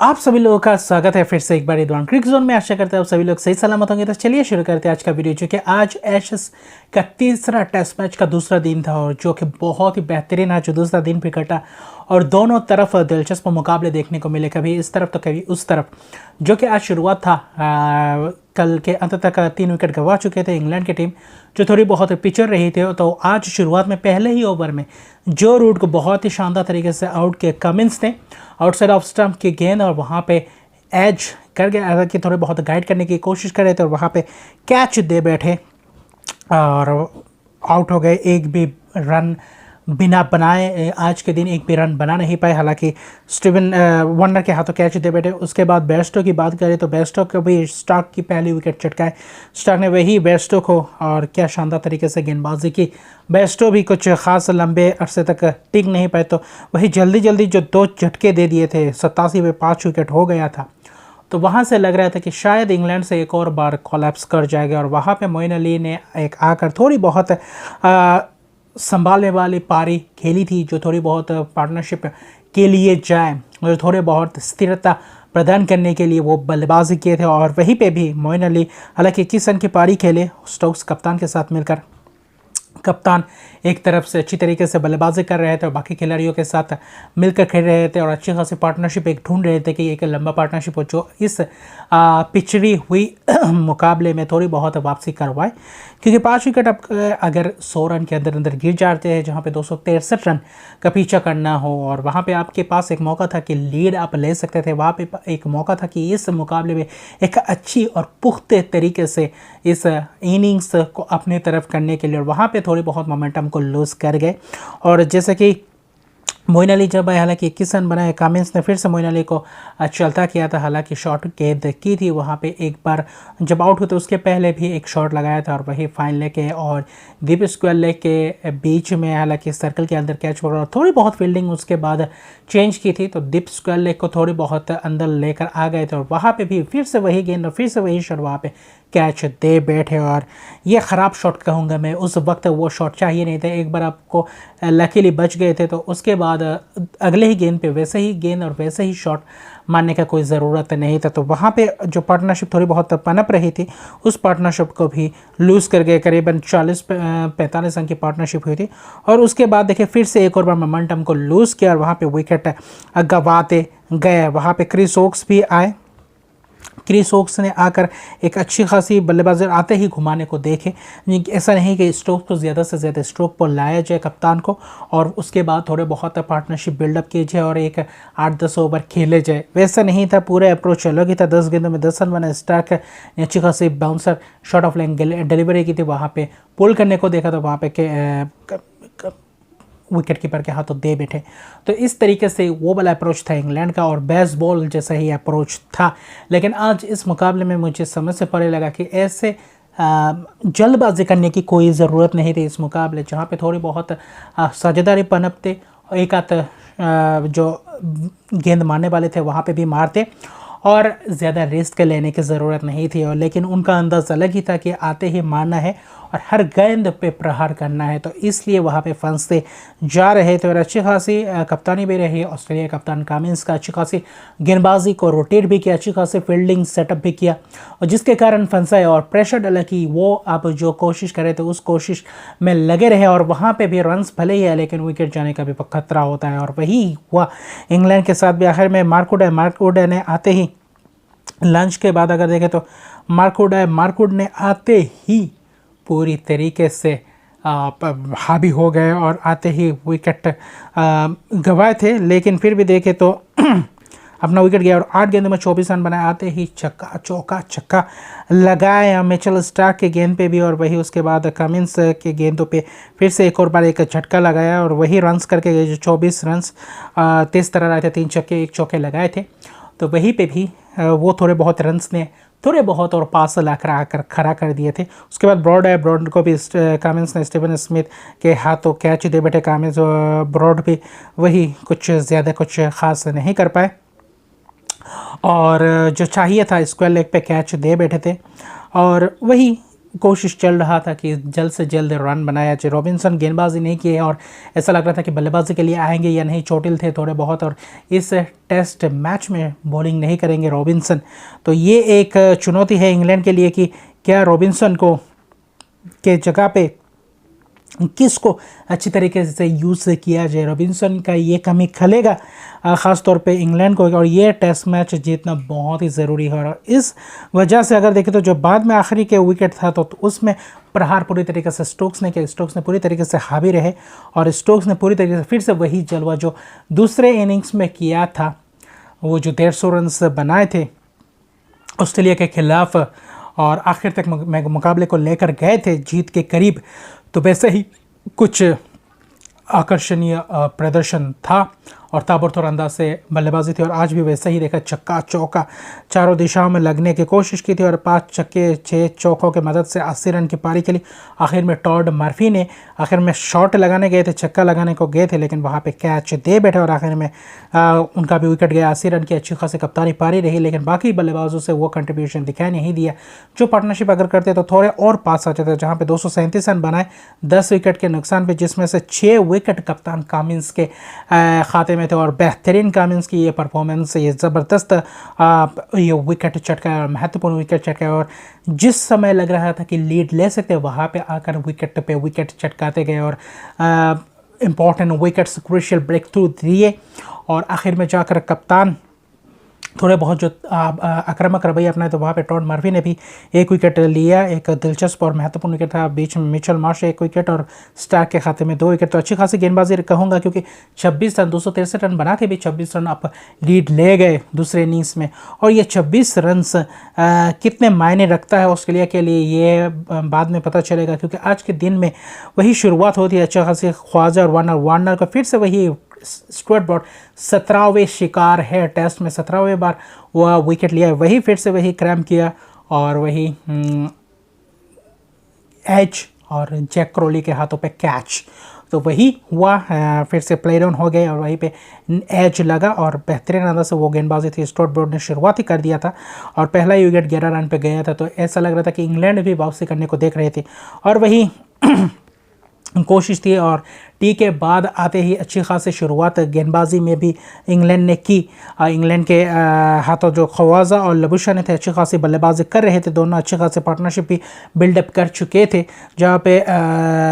आप सभी लोगों का स्वागत है फिर से एक बार इदवान क्रिक जोन में। आशा करते हैं आप सभी लोग सही सलामत होंगे। तो चलिए शुरू करते हैं आज का वीडियो, जो कि आज एशेस का तीसरा टेस्ट मैच का दूसरा दिन था और जो कि बहुत ही बेहतरीन है जो दूसरा दिन भी कटा और दोनों तरफ दिलचस्प मुकाबले देखने को मिले, कभी इस तरफ तो कभी उस तरफ। जो कि आज शुरुआत था कल के अंत तक 3 विकेट गंवा चुके थे इंग्लैंड की टीम, जो थोड़ी बहुत पिचर रही थी। तो आज शुरुआत में पहले ही ओवर में जो रूट को बहुत ही शानदार तरीके से आउट किया कमिंस ने आउटसाइड ऑफ स्टंप की गेंद, और वहाँ पे एज कर गए, हालांकि थोड़े बहुत गाइड करने की कोशिश कर रहे थे और वहाँ पे कैच दे बैठे और आउट हो गए। एक भी रन बिना बनाए आज के दिन एक भी रन बना नहीं पाए। हालांकि स्टीवन वॉर्नर के हाथों कैच दे बैठे। उसके बाद बेस्टो की बात करें तो बेस्टो को भी स्टार्क की पहली विकेट चटकाए। स्टार्क ने वही बेस्टो को, और क्या शानदार तरीके से गेंदबाजी की। बेस्टो भी कुछ खास लंबे अरसे तक टिक नहीं पाए, तो वही जल्दी जल्दी जो 2 झटके दे दिए थे, 87 में 5 विकेट हो गया था। तो वहाँ से लग रहा था कि शायद इंग्लैंड से एक और बार कोलैप्स कर जाएगा, और वहाँ पे मोइन अली ने एक आकर थोड़ी बहुत संभालने वाली पारी खेली थी, जो थोड़ी बहुत पार्टनरशिप के लिए जाए और थोड़े बहुत स्थिरता प्रदान करने के लिए वो बल्लेबाजी किए थे। और वहीं पे भी मोइन अली हालांकि 21 रन की पारी खेले स्टोक्स कप्तान के साथ मिलकर। कप्तान एक तरफ से अच्छी तरीके से बल्लेबाजी कर रहे थे और बाकी खिलाड़ियों के साथ मिलकर खेल रहे थे और अच्छी खासी पार्टनरशिप एक ढूंढ रहे थे कि एक लंबा पार्टनरशिप हो जो इस पिछड़ी हुई मुकाबले में थोड़ी बहुत वापसी करवाए। क्योंकि 5 विकेट अब अगर 100 रन के अंदर अंदर गिर जाते हैं, जहां पे 263 रन का पीछा करना हो, और वहां पे आपके पास एक मौका था कि लीड आप ले सकते थे। वहां पे एक मौका था कि इस मुकाबले में एक अच्छी और पुख्ते तरीके से इस इनिंग्स को अपने तरफ करने के लिए, और वहाँ पे थोड़ी बहुत मोमेंटम को लूज़ कर गए। और जैसे कि मोइन अली जब आए, हालांकि 21 रन बनाए, कामिंस ने फिर से मोइन अली को चलता किया था। हालांकि शॉट गेंद की थी वहाँ पे, एक बार जब आउट हुए तो उसके पहले भी एक शॉट लगाया था और वही फाइन लेग के और दीप स्क्वायर लेग के बीच में, हालांकि सर्कल के अंदर कैच पकड़ा और थोड़ी बहुत फील्डिंग उसके बाद चेंज की थी, तो दीप स्क्वायर लेग को थोड़ी बहुत अंदर लेकर आ गए थे और वहाँ पर भी फिर से वही गेंद और फिर से वही शॉट वहाँ पर कैच दे बैठे। और ये ख़राब शॉट कहूँगा मैं, उस वक्त वो शॉट चाहिए नहीं थे। एक बार आपको लकीली बच गए थे, तो उसके बाद अगले ही गेंद पे वैसे ही गेंद और वैसे ही शॉट मारने का कोई ज़रूरत नहीं था। तो वहाँ पे जो पार्टनरशिप थोड़ी बहुत पनप रही थी, उस पार्टनरशिप को भी लूज़ कर गए। करीबन 40-45 रन की पार्टनरशिप हुई थी और उसके बाद देखिए फिर से एक और बार मोमेंटम को लूज़ किया और वहाँ पे विकेट गंवाते गए। वहाँ पे क्रिस वोक्स भी आए। क्रिस वोक्स ने आकर एक अच्छी खासी बल्लेबाजी आते ही घुमाने को देखे। ऐसा नहीं कि स्ट्रोक को ज़्यादा से ज़्यादा स्ट्रोक पर लाया जाए कप्तान को और उसके बाद थोड़े बहुत पार्टनरशिप बिल्डअप किए जाए और एक 8-10 ओवर खेले जाए, वैसा नहीं था। पूरे अप्रोच अलग ही था। 10 गेंदों में 10 रन बना। स्टार्क ने अच्छी खासी bouncer shot of length delivery की थी, वहाँ पर पुल करने को देखा तो वहाँ पर विकेट कीपर के हाथों दे बैठे। तो इस तरीके से वो वाला अप्रोच था इंग्लैंड का और बेसबॉल जैसा ही अप्रोच था। लेकिन आज इस मुकाबले में मुझे समझ से परे लगा कि ऐसे जल्दबाजी करने की कोई ज़रूरत नहीं थी इस मुकाबले, जहाँ पे थोड़ी बहुत साझेदारी पनपते, एक आध जो गेंद मारने वाले थे वहाँ पे भी मारते और ज़्यादा रिस्क लेने की ज़रूरत नहीं थी। और लेकिन उनका अंदाज़ अलग ही था कि आते ही मारना है और हर गेंद पे प्रहार करना है, तो इसलिए वहाँ पे फंसते जा रहे थे। और अच्छी खासी कप्तानी भी रही ऑस्ट्रेलिया कप्तान कामिंस का। अच्छी खासी गेंदबाजी को रोटेट भी किया, अच्छी खासी फील्डिंग सेटअप भी किया, और जिसके कारण फंसा है और प्रेशर डाला कि वो अब जो कोशिश कर रहे थे उस कोशिश में लगे रहे। और वहाँ पर भी रन्स भले ही है लेकिन विकेट जाने का भी खतरा होता है, और वही हुआ इंग्लैंड के साथ भी। आखिर में मार्कवुड ने आते ही लंच के बाद अगर देखें तो मार्कवुड ने आते ही पूरी तरीके से हावी हो गए और आते ही विकेट गंवाए थे। लेकिन फिर भी देखें तो अपना विकेट गया और 8 गेंदों में 24 रन बनाए। आते ही चौका लगाया मिचेल स्टार्क के गेंद पे भी, और वही उसके बाद कमिंस के गेंदों पे फिर से एक और बार एक झटका लगाया और वही रन्स करके गए जो 24 रन्स तेज तरह रहे थे। 3 छक्के 1 चौके लगाए थे, तो वहीं पे भी वो थोड़े बहुत रन्स ने थोड़े बहुत और पास लाकर आकर खड़ा कर दिए थे। उसके बाद ब्रॉड को भी कामिंस ने स्टीवन स्मिथ के हाथों कैच दे बैठे। कामिंस ब्रॉड भी वही कुछ ज़्यादा कुछ ख़ास नहीं कर पाए और जो चाहिए था स्क्वायर लेग पे कैच दे बैठे थे। और वही कोशिश चल रहा था कि जल्द से जल्द रन बनाया जाए। रॉबिन्सन गेंदबाजी नहीं किए और ऐसा लग रहा था कि बल्लेबाजी के लिए आएंगे या नहीं, चोटिल थे थोड़े बहुत और इस टेस्ट मैच में बॉलिंग नहीं करेंगे रॉबिन्सन। तो ये एक चुनौती है इंग्लैंड के लिए कि क्या रॉबिन्सन को के जगह पे किसको अच्छी तरीके से यूज़ किया जाए। रॉबिन्सन का ये कमी खलेगा ख़ास तौर पे इंग्लैंड को, और ये टेस्ट मैच जीतना बहुत ही ज़रूरी है। और इस वजह से अगर देखें तो जो बाद में आखिरी के विकेट था तो उसमें प्रहार पूरी तरीके से स्टोक्स ने किया। स्टोक्स ने पूरी तरीके से हावी रहे और स्टोक्स ने पूरी तरीके से फिर से वही जलवा जो दूसरे इनिंग्स में किया था, वो जो 150 रन बनाए थे ऑस्ट्रेलिया के खिलाफ और आखिर तक मुकाबले को लेकर गए थे जीत के करीब, तो वैसे ही कुछ आकर्षणीय प्रदर्शन था और ताबड़तोड़ अंदाज से बल्लेबाजी थी। और आज भी वैसे ही देखा, छक्का चौका चारों दिशाओं में लगने की कोशिश की थी और 5 छक्के 6 चौकों की मदद से 80 रन की पारी के लिए आखिर में टॉड मर्फी ने आखिर में शॉट लगाने गए थे, छक्का लगाने को गए थे, लेकिन वहाँ पे कैच दे बैठे और आखिर में उनका भी विकेट गया। 80 रन की अच्छी खासी कप्तानी पारी रही, लेकिन बाकी बल्लेबाजों से वो कंट्रीब्यूशन दिखाई नहीं दिया। जो पार्टनरशिप अगर करते तो थोड़े और पास आ जाते, जहाँ पे 237 रन बनाए 10 विकेट के नुकसान पे, जिसमें से 6 विकेट कप्तान कामिंस के खाते में थे। और बेहतरीन कामिंस की ये परफॉर्मेंस, ये ज़बरदस्त ये विकेट चटका, महत्वपूर्ण विकेट चटका, और जिस समय लग रहा था कि लीड ले सकते वहाँ पे आकर विकेट पे विकेट चटकाते गए और important wickets, crucial breakthrough दिए और आखिर में जाकर कप्तान थोड़े बहुत जो आक्रामक रवैया अपनाए तो वहाँ पे टॉड मर्फी ने भी 1 विकेट लिया। एक दिलचस्प और महत्वपूर्ण विकेट था, बीच में मिचेल मार्श 1 विकेट और स्टार्क के खाते में 2 विकेट। तो अच्छी खासी गेंदबाजी कहूँगा, क्योंकि 26 रन 263 रन बना के भी 26 रन आप लीड ले गए दूसरे इनिंग्स में। और ये 26 रन कितने मायने रखता है ऑस्ट्रेलिया के लिए, ये बाद में पता चलेगा, क्योंकि आज के दिन में वही शुरुआत होती है अच्छा खासी। ख्वाजा और वार्नर का फिर से वही स्टुअर्ट ब्रॉड 17वें शिकार है टेस्ट में, 17वें बार वह विकेट लिया, वही फिर से वही क्रैम किया और वही एज और जैक क्रोली के हाथों पे कैच, तो वही हुआ। फिर से प्ले डाउन हो गए और वहीं पे एज लगा और बेहतरीन अंदाज से वो गेंदबाजी थी। स्टुअर्ट ब्रॉड ने शुरुआत ही कर दिया था और पहला ही विकेट 11 रन पे गया था, तो ऐसा लग रहा था कि इंग्लैंड भी वापसी करने को देख रहे थे और वही कोशिश थी। और टी के बाद आते ही अच्छी खासी शुरुआत गेंदबाजी में भी इंग्लैंड ने की। इंग्लैंड के हाथों जो ख्वाजा और लबुशा थे अच्छी खासी बल्लेबाजी कर रहे थे, दोनों अच्छी खासी पार्टनरशिप भी बिल्डअप कर चुके थे, जहाँ पे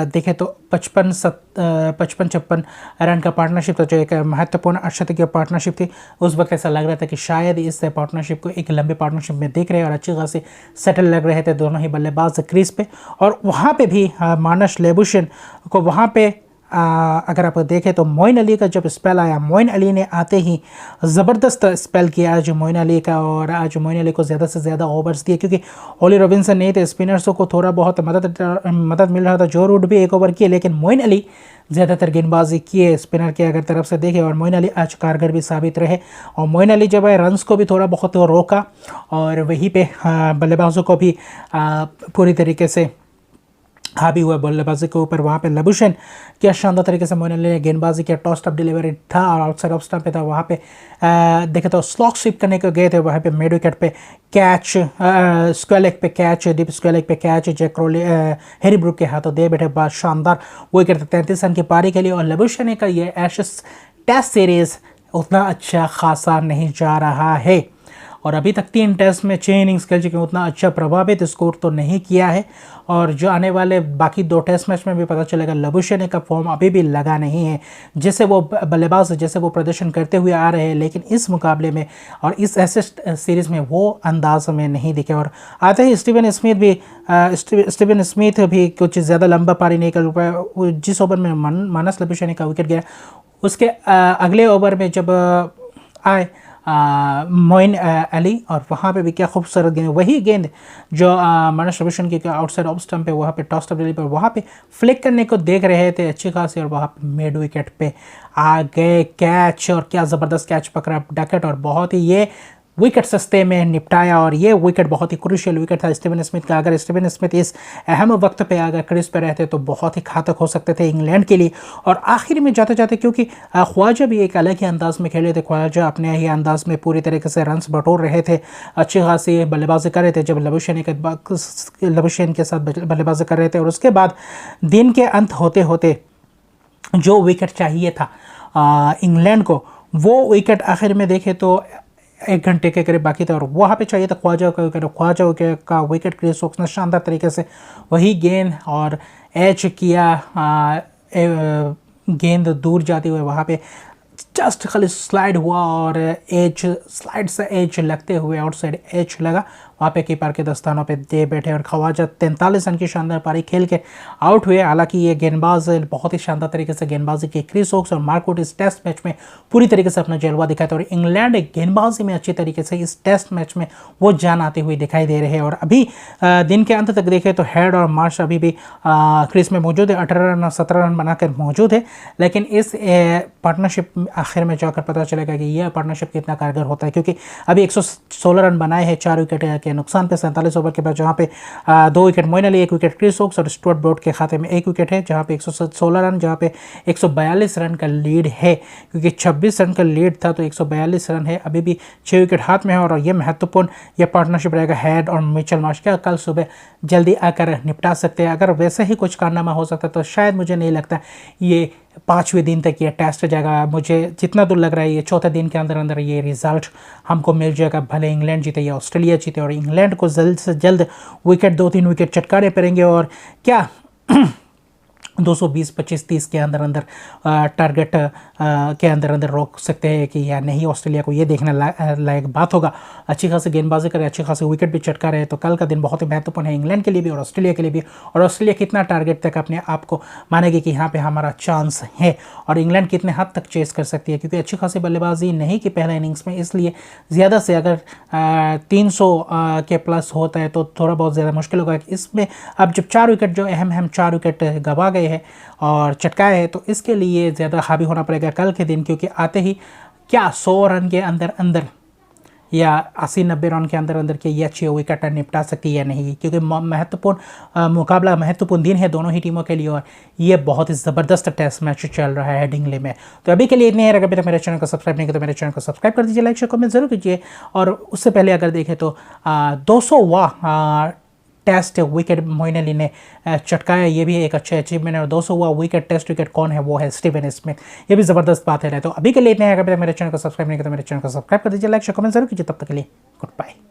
देखें तो 55-56 रन का पार्टनरशिप था, जो एक महत्वपूर्ण अर्धशतकीय पार्टनरशिप थी। उस वक्त ऐसा लग रहा था कि शायद इस पार्टनरशिप को एक लंबे पार्टनरशिप में देख रहे हैं और अच्छी खासी सेटल लग रहे थे दोनों ही बल्लेबाज क्रीज पे। और वहाँ पे भी मार्नस लेबुशेन को वहाँ पे अगर आप देखें तो मोइन अली का जब स्पेल आया, मोइन अली ने आते ही ज़बरदस्त स्पेल किया आज मोइन अली का, और आज मोइन अली को ज़्यादा से ज़्यादा ओवर्स दिए, क्योंकि ओली रॉबिन्सन नहीं थे, स्पिनर्सों को थोड़ा बहुत मदद मिल रहा था। जो रूट भी 1 ओवर किए, लेकिन मोइन अली ज़्यादातर गेंदबाजी किए स्पिनर की अगर तरफ से देखें, और मोइन अली आज कारगर भी साबित रहे। और मोइन अली जब है रन्स को भी थोड़ा बहुत रोका और वहीं पे बल्लेबाजों को भी पूरी तरीके से हावी हुआ बल्लेबाजी के ऊपर। वहाँ पे लबुशेन क्या शानदार तरीके से मोइन अली ने गेंदबाजी किया, टॉस टॉप डिलीवरी था और आउटसाइड ऑफ स्टंप पे था। वहाँ पे देखे तो स्लॉक स्वीप करने को गए थे, वहाँ पे मिड विकेट पे कैच, स्क्वायर लेग पे कैच, डीप स्क्वायर लेग पे catch Jack Crawley Harry Brook के हाथों दे बैठे, बाद शानदार विकेट 33 रन की पारी के लिए। और लबुशेन का ये एशेस टेस्ट सीरीज़ उतना अच्छा खासा नहीं जा रहा है और अभी तक 3 टेस्ट में 6 इनिंग्स खेल चुके हैं, उतना अच्छा प्रभावित स्कोर तो नहीं किया है। और जो आने वाले बाकी 2 टेस्ट मैच में भी पता चलेगा, लबुशेन का फॉर्म अभी भी लगा नहीं है, जैसे वो बल्लेबाज जैसे वो प्रदर्शन करते हुए आ रहे हैं, लेकिन इस मुकाबले में और इस एशेस सीरीज़ में वो अंदाज में नहीं दिखे। और आते ही स्टीवन स्मिथ भी कुछ ज़्यादा लंबा पारी नहीं कर पाया। जिस ओवर में मानस लबुशेन का विकेट गया, उसके अगले ओवर में जब आए मोइन अली, और वहाँ पे भी क्या खूबसूरत गेंद, वही गेंद जो मानस लबुशेन की आउटसाइड ऑफ स्टंप पे वहाँ पे टॉस टॉप डिलीवरी पर वहाँ पे फ्लिक करने को देख रहे थे अच्छी खासी, और वहाँ पे मिड विकेट पे आ गए कैच, और क्या ज़बरदस्त कैच पकड़ा डकैट। और बहुत ही ये विकेट सस्ते में निपटाया और ये विकेट बहुत ही क्रूशियल विकेट था स्टीवन स्मिथ का। अगर स्टीवन स्मिथ इस अहम वक्त पे अगर क्रीज पे रहते तो बहुत ही घातक हो सकते थे इंग्लैंड के लिए। और आखिर में जाते जाते, क्योंकि ख्वाजा भी एक अलग ही अंदाज में खेले थे, ख्वाजा अपने ही अंदाज में पूरी तरीके से रन्स बटोर रहे थे, अच्छी खासी बल्लेबाजी कर रहे थे जब लबुशेन के साथ बल्लेबाजी कर रहे थे। और उसके बाद दिन के अंत होते होते जो विकेट चाहिए था इंग्लैंड को, वो विकेट आखिर में देखे तो 1 घंटे के करीब बाकी था और वहाँ पे चाहिए था ख्वाजा का विकेट। ख्वाजा का विकेट क्रिस वोक्स ने शानदार तरीके से वही गेंद और एज किया, गेंद दूर जाते हुए वहाँ पे जस्ट खाली स्लाइड हुआ और एज स्लाइड से एज लगते हुए आउटसाइड एज लगा, वहाँ पे कीपर के दस्तानों पे दे बैठे और ख्वाजा 43 रन की शानदार पारी खेल के आउट हुए। हालांकि ये गेंदबाज बहुत ही शानदार तरीके से गेंदबाजी की, क्रिस वोक्स और मार्क वुड इस टेस्ट मैच में पूरी तरीके से अपना जलवा दिखाया था और इंग्लैंड गेंदबाजी में अच्छी तरीके से इस टेस्ट मैच में वो जान आते हुए दिखाई दे रहे हैं। और अभी दिन के अंत तक देखें तो हेड और मार्श अभी भी क्रीज में मौजूद है, 18 रन और 17 रन बनाकर मौजूद है। लेकिन इस पार्टनरशिप आखिर में जाकर पता चलेगा कि यह पार्टनरशिप कितना कारगर होता है, क्योंकि अभी 116 रन बनाए हैं 4 विकेट के नुकसान पे 47 ओवर के बाद, जहां पे 2 wicket Moeen Ali, 1 wicket Chris Woakes और स्टुअर्ट ब्रॉड के खाते में 1 विकेट है, जहां पे 116 रन, जहां पे 142 रन का लीड है, क्योंकि 26 रन का लीड था तो 142 रन है। अभी भी 6 विकेट हाथ में है और ये महत्वपूर्ण ये पार्टनरशिप रहेगा हेड और मिचेल मार्श का। कल सुबह जल्दी आकर निपटा सकते हैं। अगर वैसे ही कुछ कारनामा हो सकता तो शायद मुझे नहीं लगता ये 5वें दिन तक ये टेस्ट जाएगा। मुझे जितना दूर लग रहा है ये 4थे दिन के अंदर अंदर ये रिजल्ट हमको मिल जाएगा, भले इंग्लैंड जीते या ऑस्ट्रेलिया जीते। और इंग्लैंड को जल्द से जल्द विकेट 2-3 विकेट चटकारे पड़ेंगे और क्या 220, 25, 30 के अंदर अंदर टारगेट के अंदर अंदर रोक सकते हैं कि या नहीं, ऑस्ट्रेलिया को ये देखना लायक बात होगा। अच्छी खासी गेंदबाजी करें, अच्छी खासी विकेट भी चटका रहे तो कल का दिन बहुत ही महत्वपूर्ण है इंग्लैंड के लिए भी और ऑस्ट्रेलिया के लिए भी। और ऑस्ट्रेलिया कितना टारगेट तक अपने आप को मानेगी कि यहाँ पे हमारा चांस है और इंग्लैंड कितने हद तक चेस कर सकती है, क्योंकि अच्छी खासी बल्लेबाजी नहीं की पहले इनिंग्स में, इसलिए ज़्यादा से अगर 300 के प्लस होता है तो थोड़ा बहुत ज़्यादा मुश्किल होगा। इसमें अब जब 4 विकेट जो अहम 4 विकेट गवा गए है और चटकाए है तो इसके लिए ज़्यादा हावी होना पड़ेगा कल के दिन, क्योंकि आते ही क्या 100 रन के अंदर अंदर या 80-90 रन के अंदर अंदर के ये अच्छी विकेट निपटा सकती है या नहीं, क्योंकि महत्वपूर्ण मुकाबला, महत्वपूर्ण दिन है दोनों ही टीमों के लिए और ये बहुत ही ज़बरदस्त टेस्ट मैच चल रहा है हेडिंगले में। तो अभी के लिए इतने हैं। अगर अभी तक मेरे चैनल को सब्सक्राइब नहीं किया तो मेरे चैनल को सब्सक्राइब कर दीजिए, लाइक शेयर कमेंट जरूर कीजिए। और उससे पहले अगर देखें तो 200वां टेस्ट विकेट मोइन अली ने चटकाया, ये भी एक अच्छा अचीवमेंट है। और 200वां विकेट टेस्ट विकेट कौन है, वो है स्टीवन स्मिथ, ये भी ज़बरदस्त बात है। तो अभी के लिए इतने हैं। अगर मेरे चैनल को सब्सक्राइब नहीं किया तो मेरे चैनल को सब्सक्राइब कर दीजिए, लाइक शेयर कमेंट जरूर कीजिए। तब तक के लिए गुड बाय।